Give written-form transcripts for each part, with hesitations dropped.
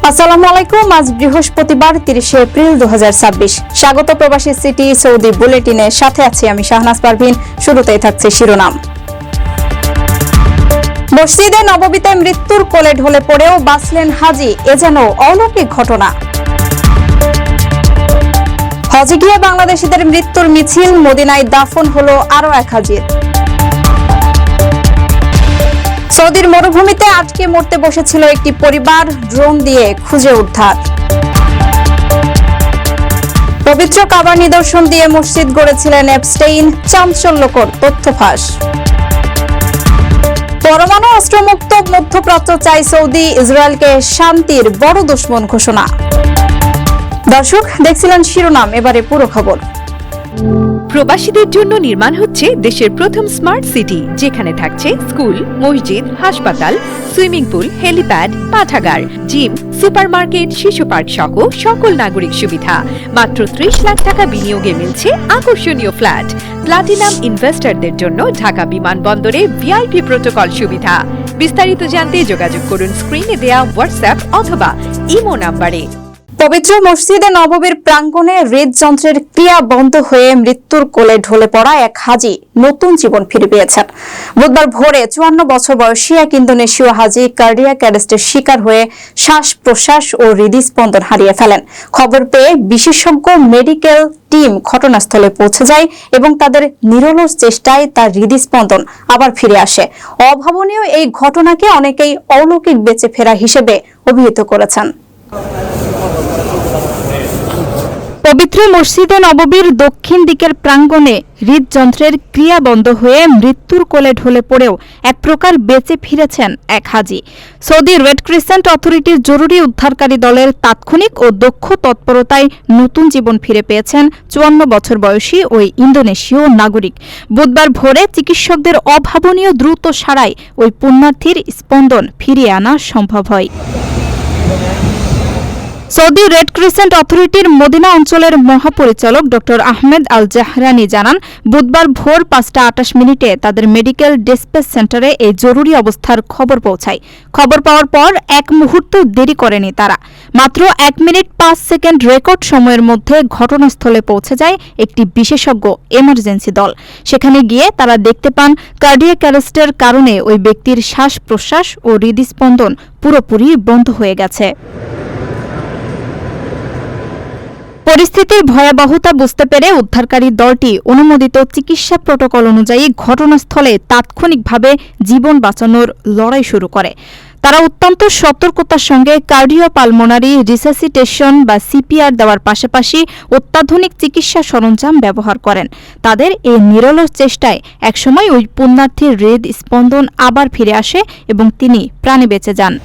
আসসালামু আলাইকুম। আজ বৃহস্পতিবার 30 এপ্রিল 2026। স্বাগত প্রবাসী সিটি সৌদি বুলেটিনের সাথে আছি আমি শাহনাজ পারভিন। শুরুতেই থাকছে শিরোনাম। মসজিদে নববীতে মৃত্যুর কোলে ঢলে পড়েও বাঁচলেন হাজি, এ যেন অলৌকিক ঘটনা। হজে গিয়ে বাংলাদেশিদের মৃত্যুর মিছিল, মদিনায় দাফন হলো আরো এক হাজির। সৌদির মরুভূমিতে আটকে মরতে বসেছিল একটি পরিবার, ড্রোন দিয়ে খুঁজে উদ্ধার। পবিত্র কাবার নিদর্শন দিয়ে মসজিদ গড়েছিলেন এপস্টেইন, চাঞ্চল্যকর তথ্য ফাঁস। পরমাণু অস্ত্রমুক্ত মধ্যপ্রাচ্য চাই সৌদি, ইসরায়েলকে শান্তির বড় দুশমন ঘোষণা। দর্শক, দেখছিলেন শিরোনাম, এবারে পুরো খবর। প্রবাসীদের জন্য নির্মাণ হচ্ছে দেশের প্রথম স্মার্ট সিটি, যেখানে থাকছে স্কুল, মসজিদ, হাসপাতাল, সুইমিং পুল, হেলিপ্যাড, পাঠাগার, জিম, সুপারমার্কেট, শিশু পার্ক সহ সকল নাগরিক সুবিধা। মাত্র 30 লাখ টাকা বিনিয়োগে মিলছে আকর্ষণীয় ফ্ল্যাট। প্লাটিনাম ইনভেস্টরদের জন্য ঢাকা বিমানবন্দরে ভিআইপি প্রোটোকল সুবিধা। বিস্তারিত জানতে যোগাযোগ করুন স্ক্রিনে দেয়া হোয়াটসঅ্যাপ অথবা ইমো নাম্বারে। পবিত্র মসজিদে নববীর প্রাঙ্গণে হৃদযন্ত্রের ক্রিয়া বন্ধ হয়ে মৃত্যুর কোলে ঢলে পড়া এক হাজি নতুন জীবন ফিরে পেয়েছেন। বুধবার ভোরে 54 বছর বয়সী এক ইন্দোনেশীয় হাজি কার্ডিয়াক অ্যারেস্টের শিকার হয়ে শ্বাস প্রশ্বাস ও হৃদস্পন্দন হারিয়ে ফেলেন। খবর পেয়ে বিশেষজ্ঞ মেডিকেল টিম ঘটনাস্থলে পৌঁছে যায় এবং তাদের নিরলস চেষ্টায় তার হৃদস্পন্দন আবার ফিরে আসে। অভাবনীয় এই ঘটনাকে অনেকেই অলৌকিক বেঁচে ফেরা হিসেবে অভিহিত করেছেন। পবিত্র মসজিদে নববীর দক্ষিণ দিকের প্রাঙ্গণে হৃদযন্ত্রের ক্রিয়া বন্ধ হয়ে মৃত্যুর কোলে ঢলে পড়েও এক প্রকার বেঁচে ফিরেছেন এক হাজি। সৌদি রেড ক্রিসেন্ট অথরিটির জরুরি উদ্ধারকারী দলের তাৎক্ষণিক ও দক্ষ তৎপরতায় নতুন জীবন ফিরে পেয়েছেন 54 বছর বয়সী ওই ইন্দোনেশীয় নাগরিক। বুধবার ভোরে চিকিৎসকদের অভাবনীয় দ্রুত সাড়ায় ওই পুণ্যার্থীর স্পন্দন ফিরিয়ে আনা সম্ভব হয়। সৌদি রেড ক্রিসেন্ট অথরিটির মদিনা অঞ্চলের মহাপরিচালক ডক্টর আহমেদ আল জাহরানি জানান, বুধবার ভোর 5:28 তাদের মেডিকেল ডিসপ্যাচ সেন্টারে এই জরুরি অবস্থার খবর পৌঁছায়। খবর পাওয়ার পর এক মুহূর্ত দেরি করেনি তারা। মাত্র 1 মিনিট 5 সেকেন্ড রেকর্ড সময়ের মধ্যে ঘটনাস্থলে পৌঁছে যায় একটি বিশেষজ্ঞ এমার্জেন্সি দল। সেখানে গিয়ে তারা দেখতে পান কার্ডিয়াক অ্যারেস্টের কারণে ওই ব্যক্তির শ্বাস প্রশ্বাস ও হৃদস্পন্দন পুরোপুরি বন্ধ হয়ে গেছে। পরিস্থিতির ভয়াবহতা বুঝতে পেরে উদ্ধারকারী দলটি অনুমোদিত চিকিৎসা প্রোটোকল অনুযায়ী ঘটনাস্থলে তাৎক্ষণিকভাবে জীবন বাঁচানোর লড়াই শুরু করে। তারা অত্যন্ত সতর্কতার সঙ্গে কার্ডিওপালমোনারি রিসাসিটেশন বা সিপিআর দেওয়ার পাশাপাশি অত্যাধুনিক চিকিৎসা সরঞ্জাম ব্যবহার করেন। তাদের এই নিরলস চেষ্টায় একসময় ওই পুণ্যার্থীর হৃদস্পন্দন আবার ফিরে আসে এবং তিনি প্রাণে বেঁচে যান।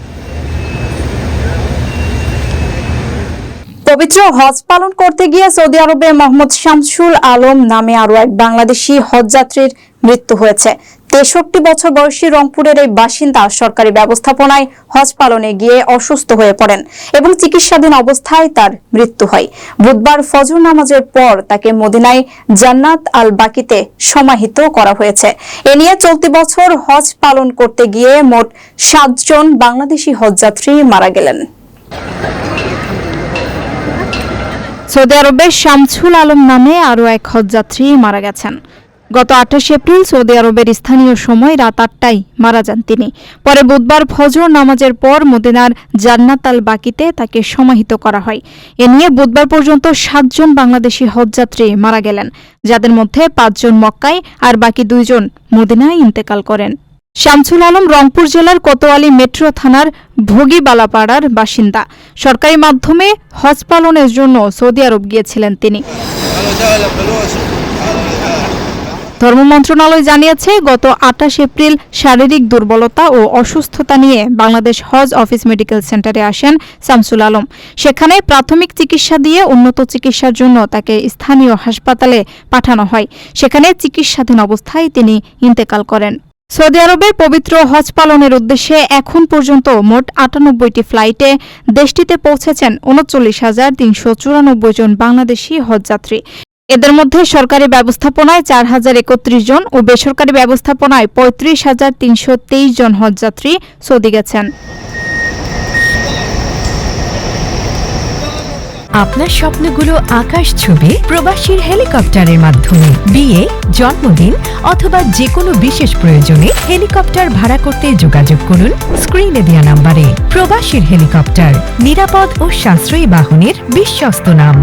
পবিত্র হজ পালন করতে গিয়ে সৌদি আরবে মোহাম্মদ শামসুল আলম নামে আরো এক বাংলাদেশি হজযাত্রীর মৃত্যু হয়েছে। 63 বছর বয়সী রংপুরের এই বাসিন্দা সরকারি ব্যবস্থাপনায় হজ পালনে গিয়ে অসুস্থ হয়ে পড়েন এবং চিকিৎসাধীন অবস্থায় তার মৃত্যু হয়। বুধবার ফজর নামাজের পর তাকে মদিনায় জান্নাত আল বাকিতে সমাহিত করা হয়েছে। এ নিয়ে চলতি বছর হজ পালন করতে গিয়ে মোট 7 জন বাংলাদেশি হজযাত্রী মারা গেলেন। সৌদি আরবে শামসুল আলম নামে আরও এক হজযাত্রী মারা গেছেন। গত 28 এপ্রিল সৌদি আরবের স্থানীয় সময় রাত 8টায় মারা যান তিনি। পরে বুধবার ফজর নামাজের পর মদিনার জান্নাত আল বাকিতে তাকে সমাহিত করা হয়। এ নিয়ে বুধবার পর্যন্ত 7 জন বাংলাদেশি হজযাত্রী মারা গেলেন, যাদের মধ্যে 5 জন মক্কায় আর বাকি 2 জন মদিনায় ইন্তেকাল করেন। শামসুল আলম রংপুর জেলার কোতোয়ালি মেট্রো থানার ভোগীবালাপাড়ার বাসিন্দা। সরকারি মাধ্যমে হজ পালনের জন্য সৌদি আরব গিয়েছিলেন তিনি। ধর্ম মন্ত্রণালয় জানিয়েছে, গত 28 এপ্রিল শারীরিক দুর্বলতা ও অসুস্থতা নিয়ে বাংলাদেশ হজ অফিস মেডিকেল সেন্টারে আসেন শামসুল আলম। সেখানে প্রাথমিক চিকিৎসা দিয়ে উন্নত চিকিৎসার জন্য তাকে স্থানীয় হাসপাতালে পাঠানো হয়। সেখানে চিকিৎসাধীন অবস্থায় তিনি ইন্তেকাল করেন। সৌদি আরবে পবিত্র হজ পালনের উদ্দেশ্যে এখন পর্যন্ত মোট 98টি ফ্লাইটে দেশটিতে পৌঁছেছেন 39,394 জন বাংলাদেশি হজযাত্রী। এদের মধ্যে সরকারি ব্যবস্থাপনায় 4,031 জন ও বেসরকারি ব্যবস্থাপনায় 35,323 জন হজযাত্রী সৌদি গেছেন। আপনার স্বপ্নগুলো আকাশ ছুবে প্রবাসীর হেলিকপ্টারের মাধ্যমে। বিয়ে, জন্মদিন অথবা যে কোনো বিশেষ প্রয়োজনে হেলিকপ্টার ভাড়া করতে যোগাযোগ করুন স্ক্রিনে দেওয়া নম্বরে। প্রবাসীর হেলিকপ্টার, নিরাপদ ও সাশ্রয়ী বাহনের বিশ্বস্ত নাম।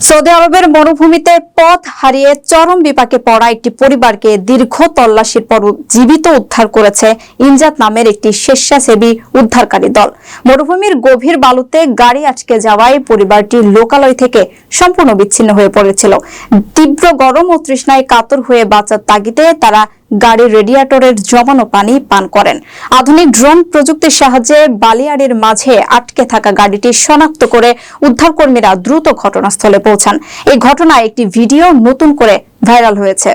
সৌদি আরবের মরুভূমিতে পথ হারিয়ে চরম বিপাকে পড়া একটি পরিবারকে দীর্ঘ তল্লাশির পর জীবিত উদ্ধার করেছে ইনজাত নামের একটি স্বেচ্ছাসেবী উদ্ধারকারী দল। মরুভূমির গভীর বালুতে গাড়ি আটকে যাওয়ায় পরিবারটি লোকালয় থেকে সম্পূর্ণ বিচ্ছিন্ন হয়ে পড়েছিল। তীব্র গরম ও তৃষ্ণায় কাতর হয়ে বাঁচার তাগিদে তারা গাড়ির রেডিয়েটরের জমানো পানি পান করেন। আধুনিক ড্রোন প্রযুক্তির সাহায্যে বালিয়াড়ির মাঝে আটকে থাকা গাড়িটি শনাক্ত করে উদ্ধারকর্মীরা দ্রুত ঘটনাস্থলে পৌঁছান। এই ঘটনায় একটি ভিডিও নতুন করে ভাইরাল হয়েছে।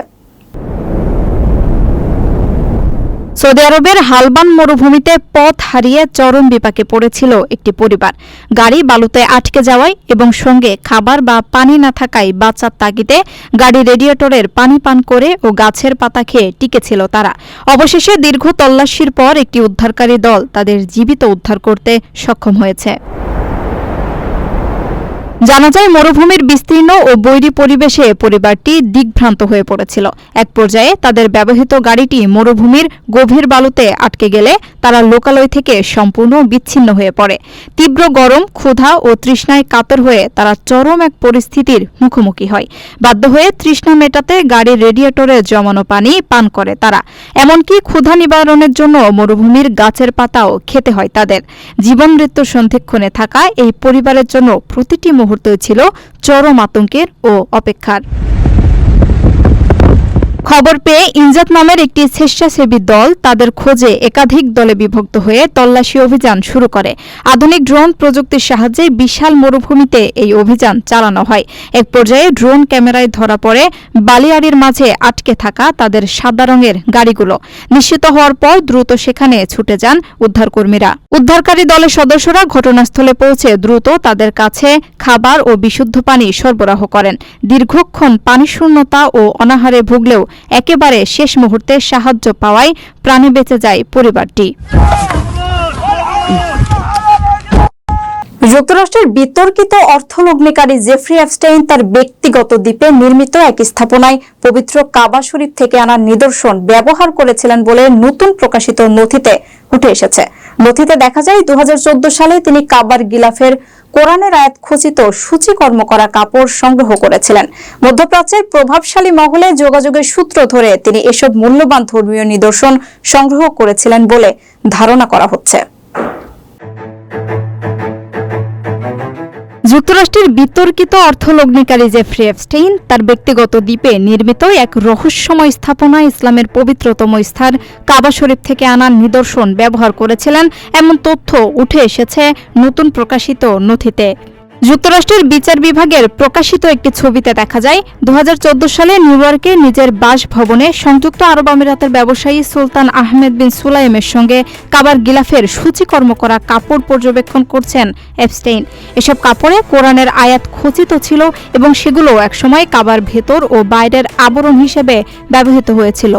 সৌদি আরবের হালবান মরুভূমিতে পথ হারিয়ে চরম বিপাকে পড়েছিল একটি পরিবার। গাড়ি বালুতে আটকে যাওয়ায় এবং সঙ্গে খাবার বা পানি না থাকায় বাঁচার তাগিদে গাড়ি রেডিয়েটরের পানি পান করে ও গাছের পাতা খেয়ে টিকেছিল তারা। অবশেষে দীর্ঘ তল্লাশির পর একটি উদ্ধারকারী দল তাদের জীবিত উদ্ধার করতে সক্ষম হয়েছে। জানা যায়, মরুভূমির বিস্তীর্ণ ও বৈরী পরিবেশে পরিবারটি দিগ্ভ্রান্ত হয়ে পড়েছিল। এক পর্যায়ে তাদের ব্যবহৃত গাড়িটি মরুভূমির গভীর বালুতে আটকে গেলে তারা লোকালয় থেকে সম্পূর্ণ বিচ্ছিন্ন হয়ে পড়ে। তীব্র গরম, ক্ষুধা ও তৃষ্ণায় কাতর হয়ে তারা চরম এক পরিস্থিতির মুখোমুখি হয়। বাধ্য হয়ে তৃষ্ণা মেটাতে গাড়ির রেডিয়েটরে জমানো পানি পান করে তারা। এমনকি ক্ষুধা নিবারণের জন্য মরুভূমির গাছের পাতাও খেতে হয় তাদের। জীবন মৃত্যুর সন্ধিক্ষণে থাকা এই পরিবারের জন্য প্রতিটি মুহূর্ত ছিল চরম আতঙ্কের ও অপেক্ষার। খবর পেয়ে ইনজাত নামের একটি স্বেচ্ছাসেবী দল তাদের খোঁজে একাধিক দলে বিভক্ত হয়ে তল্লাশি অভিযান শুরু করে। আধুনিক ড্রোন প্রযুক্তির সাহায্যে বিশাল মরুভূমিতে এই অভিযান চালানো হয়। এক পর্যায়ে ড্রোন ক্যামেরায় ধরা পড়ে বালিয়াড়ির মাঝে আটকে থাকা তাদের সাদা রঙের গাড়িগুলো। নিশ্চিত হওয়ার পর দ্রুত সেখানে ছুটে যান উদ্ধারকর্মীরা। উদ্ধারকারী দলের সদস্যরা ঘটনাস্থলে পৌঁছে দ্রুত তাদের কাছে খাবার ও বিশুদ্ধ পানি সরবরাহ করেন। দীর্ঘক্ষণ পানিশূন্যতা ও অনাহারে ভুগলেও একেবারে শেষ মুহূর্তে সাহায্য পাওয়ায় প্রাণে বেঁচে যায় পরিবারটি। যুক্তরাষ্ট্রের বিতর্কিত অর্থলগ্নিকারী জেফ্রি এপস্টাইন তার ব্যক্তিগত দ্বীপে নির্মিত এক স্থাপনায় পবিত্র কাবা শরীফ থেকে আনা নিদর্শন ব্যবহার করেছিলেন বলে নতুন প্রকাশিত নথিতে উঠে এসেছে। নথিতে দেখা যায় 2014 সালে তিনি কাবার গিলাফের কোরআনের আয়াত খচিত সূচিকর্ম করা কাপড় সংগ্রহ করেছিলেন। মধ্যপ্রাচ্যের প্রভাবশালী মহলে যোগাযোগের সূত্র ধরে তিনি এসব মূল্যবান ধর্মীয় নিদর্শন সংগ্রহ করেছিলেন বলে ধারণা করা হচ্ছে। যুক্তরাষ্ট্রের বিতর্কিত অর্থলগ্নিকারী জেফ্রি এপস্টাইন তার ব্যক্তিগত দ্বীপে নির্মিত এক রহস্যময় স্থাপনা ইসলামের পবিত্রতম স্থান কাবা শরীফ থেকে আনা নিদর্শন ব্যবহার করেছিলেন এমন তথ্য উঠে এসেছে নতুন প্রকাশিত নথিতে। যুক্তরাষ্ট্রের বিচার বিভাগের প্রকাশিত একটি ছবিতে দেখা যায় 2014 সালে নিউ ইয়র্কে নিজের বাসভবনে সংযুক্ত আরব আমিরাতের ব্যবসায়ী সুলতান আহমেদ বিন সুলাইমের সঙ্গে কাবার গিলাফের সূচিকর্ম করা কাপড় পর্যবেক্ষণ করছেন এপস্টাইন। এসব কাপড়ে কোরআনের আয়াত খচিত ছিল এবং সেগুলো একসময় কাবার ভেতর ও বাইরের আবরণ হিসেবে ব্যবহৃত হয়েছিল।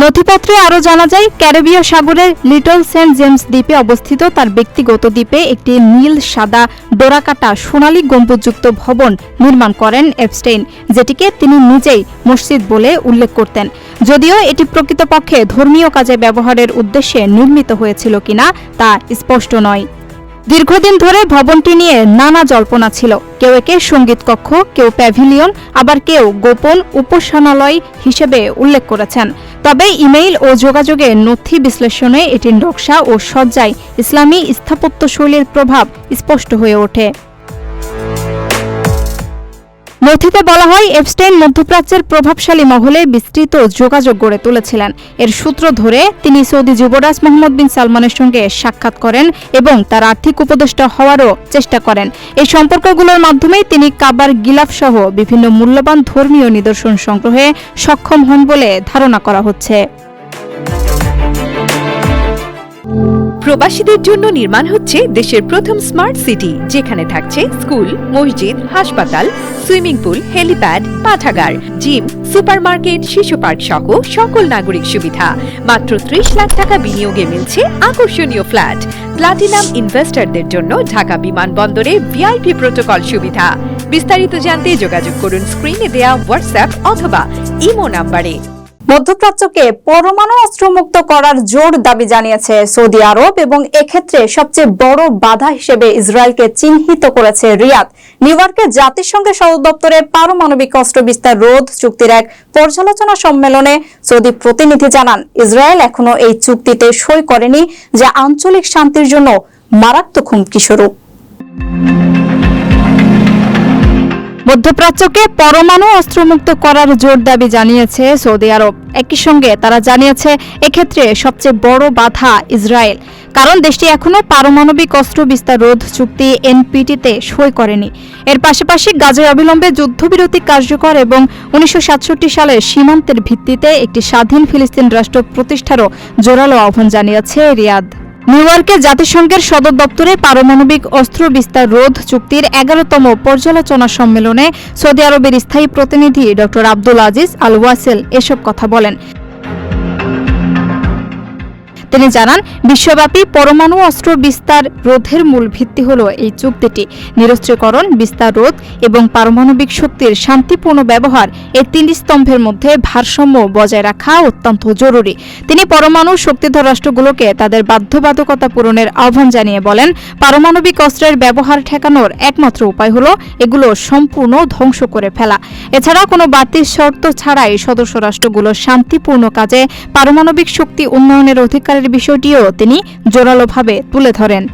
নথিপত্রে আরও জানা যায়, ক্যারিবীয় সাগরের লিটল সেন্ট জেমস দ্বীপে অবস্থিত তার ব্যক্তিগত দ্বীপে একটি নীল সাদা ডোরাকাটা সোনালী গম্বুজযুক্ত ভবন নির্মাণ করেন এপস্টাইন, যেটিকে তিনি নিজেই মসজিদ বলে উল্লেখ করতেন। যদিও এটি প্রকৃতপক্ষে ধর্মীয় কাজে ব্যবহারের উদ্দেশ্যে নির্মিত হয়েছিল কিনা তা স্পষ্ট নয়। দীর্ঘদিন ধরে ভবনটি নিয়ে নানা জল্পনা ছিল। কেউ একে সঙ্গীত কক্ষ, কেউ প্যাভিলিয়ন, আবার কেউ গোপন উপাসনালয় হিসেবে উল্লেখ করেছেন। তবে ইমেইল ও যোগাযোগে নথি বিশ্লেষণে এটির নকশা ও সজ্জায় ইসলামী স্থাপত্যশৈলীর প্রভাব স্পষ্ট হয়ে ওঠে। নথিতে বলা হয়, এপস্টাইন মধ্যপ্রাচ্যের প্রভাবশালী মহলে বিস্তৃত যোগাযোগ গড়ে তুলেছিলেন। এর সূত্র ধরে তিনি সৌদি যুবরাজ মোহাম্মদ বিন সালমানের সঙ্গে সাক্ষাৎ করেন এবং তার আর্থিক উপদেষ্টা হওয়ারও চেষ্টা করেন। এই সম্পর্কগুলোর মাধ্যমেই তিনি কাবার গিলাফ সহ বিভিন্ন মূল্যবান ধর্মীয় নিদর্শন সংগ্রহে সক্ষম হন বলে ধারণা করা হচ্ছে। প্রবাসীদের জন্য নির্মাণ হচ্ছে দেশের প্রথম স্মার্ট সিটি, যেখানে থাকছে স্কুল, মসজিদ, হাসপাতাল, সুইমিং পুল, হেলিপ্যাড, পাঠাগার, জিম, সুপারমার্কেট, শিশু পার্ক সহ সকল নাগরিক সুবিধা। মাত্র 30 লাখ টাকা বিনিয়োগে মিলছে আকর্ষণীয় ফ্ল্যাট। প্লাটিনাম ইনভেস্টরদের জন্য ঢাকা বিমানবন্দরে ভিআইপি প্রোটোকল সুবিধা। বিস্তারিত জানতে যোগাযোগ করুন স্ক্রিনে দেয়া হোয়াটসঅ্যাপ অথবা ইমো নম্বরে। মধ্যপ্রাচ্যকে পরমাণু অস্ত্রমুক্ত করার জোর দাবি জানিয়েছে সৌদি আরব এবং এক্ষেত্রে সবচেয়ে বড় বাধা হিসেবে ইসরায়েলকে চিহ্নিত করেছে রিয়াদ। নিউ ইয়র্কে জাতিসংঘের সদর দপ্তরে পারমাণবিক অস্ত্র বিস্তার রোধ চুক্তির এক পর্যালোচনা সম্মেলনে সৌদি প্রতিনিধি জানান, ইসরায়েল এখনো এই চুক্তিতে সই করেনি, যা আঞ্চলিক শান্তির জন্য মারাত্মক হুমকি স্বরূপ। মধ্যপ্রাচ্যকে পরমাণু অস্ত্রমুক্ত করার জোর দাবি জানিয়েছে সৌদি আরব। একই সঙ্গে তারা জানিয়েছে এক্ষেত্রে সবচেয়ে বড় বাধা ইসরায়েল, কারণ দেশটি এখনো পারমাণবিক অস্ত্র বিস্তার রোধ চুক্তি এনপিটিতে সই করেনি। এর পাশাপাশি গাজায় অবিলম্বে যুদ্ধবিরতি কার্যকর এবং 1967 সালের সীমান্তের ভিত্তিতে একটি স্বাধীন ফিলিস্তিন রাষ্ট্র প্রতিষ্ঠারও জোরালো আহ্বান জানিয়েছে রিয়াদ। নিউ ইয়র্কে জাতিসংঘের সদর দপ্তরে পারমাণবিক অস্ত্র বিস্তার রোধ চুক্তির 11তম পর্যালোচনা সম্মেলনে সৌদি আরবের স্থায়ী প্রতিনিধি ড আব্দুল আজিজ আল ওয়াসেল এসব কথা বলেন। তিনি জানান, বিশ্বব্যাপী পরমাণু অস্ত্র বিস্তার রোধের মূল ভিত্তি হল এই চুক্তিটি। নিরস্ত্রীকরণ, বিস্তার রোধ এবং পারমাণবিক শক্তির শান্তিপূর্ণ ব্যবহার, এই 3 স্তম্ভের মধ্যে ভারসাম্য বজায় রাখা অত্যন্ত জরুরি। তিনি পরমাণু শক্তিধর রাষ্ট্রগুলোকে তাদের বাধ্যবাধকতা পূরণের আহ্বান জানিয়ে বলেন, পারমাণবিক অস্ত্রের ব্যবহার ঠেকানোর একমাত্র উপায় হল এগুলো সম্পূর্ণ ধ্বংস করে ফেলা। এছাড়া কোনো বাতিল শর্ত ছাড়াই সদস্য রাষ্ট্রগুলো শান্তিপূর্ণ কাজে পারমাণবিক শক্তি উন্নয়নের অধিকারের বিষয়টিও তিনি জোরালোভাবে তুলে ধরেন।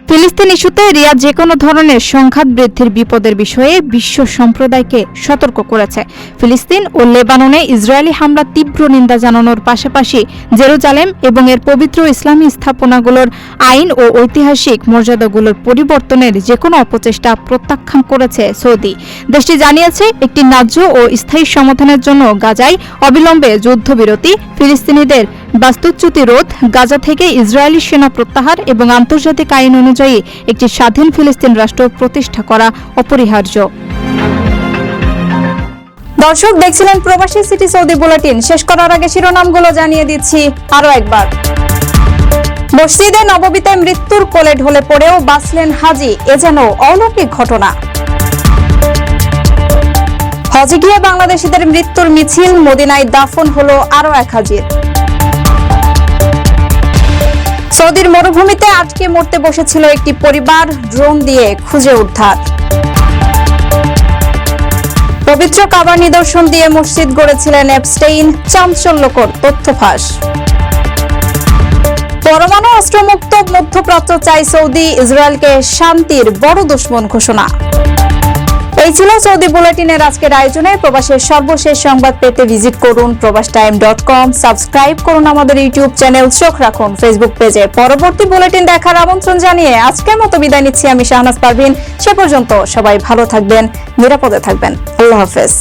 ফিলিস্তিন ইস্যুতে রিয়াদ যে কোনো ধরনের সংঘাত বৃদ্ধির বিপদের বিষয়ে বিশ্ব সম্প্রদায়কে সতর্ক করেছে। ফিলিস্তিন ও লেবাননে ইসরায়েলি হামলা তীব্র নিন্দা জানানোর পাশাপাশি জেরুজালেম এবং এর পবিত্র ইসলামী স্থাপনাগুলোর আইন ও ঐতিহাসিক মর্যাদাগুলোর পরিবর্তনের যে কোনো অপচেষ্টা প্রত্যাখ্যান করেছে সৌদি। দেশটি জানিয়েছে একটি ন্যায্য ও স্থায়ী সমাধানের জন্য গাজায় অবিলম্বে যুদ্ধবিরতি, ফিলিস্তিনিদের বাস্তুচ্যুতি রোধ, গাজা থেকে ইসরায়েলি সেনা প্রত্যাহার এবং আন্তর্জাতিক আইন অনুযায়ী একটি স্বাধীন ফিলিস্তিন রাষ্ট্র প্রতিষ্ঠা করা অপরিহার্য। দর্শক, দেখছিলেন প্রবাসী সিটি সৌদি বুলেটিন। শেষ করার আগে শিরোনামগুলো জানিয়ে দিচ্ছি আরো একবার। মসজিদে নববীতে মৃত্যুর কোলে ঢলে পড়েও বাঁচলেন হাজি, এ যেন অলৌকিক ঘটনা। হজে গিয়ে বাংলাদেশিদের মৃত্যুর মিছিল, মদিনায় দাফন হলো আরো এক হাজির। সৌদির মরুভূমিতে আটকে মরতে বসেছিল একটি পরিবার, ড্রোন দিয়ে খুঁজে উদ্ধার। পবিত্র কাবার নিদর্শন দিয়ে মসজিদ গড়েছিলেন এপস্টেইন, চাঞ্চল্যকর তথ্য ফাঁস। পরমাণু অস্ত্রমুক্ত মধ্যপ্রাচ্য চাই সৌদি, ইসরায়েলকে শান্তির বড় দুশ্মন ঘোষণা। এই ছিল সৌদি বুলেটিনের আজকের আয়োজনে। প্রবাসের সর্বশেষ সংবাদ পেতে ভিজিট করুন probastime.com, সাবস্ক্রাইব করুন আমাদের ইউটিউব চ্যানেল, চোখ রাখুন ফেসবুক পেজে। পরবর্তী বুলেটিন দেখার আমন্ত্রণ জানিয়ে আজকের মতো বিদায় নিচ্ছি আমি শাহনাজ পারভিন। সে পর্যন্ত সবাই ভালো থাকবেন, নিরাপদে থাকবেন। আল্লাহ হাফেজ।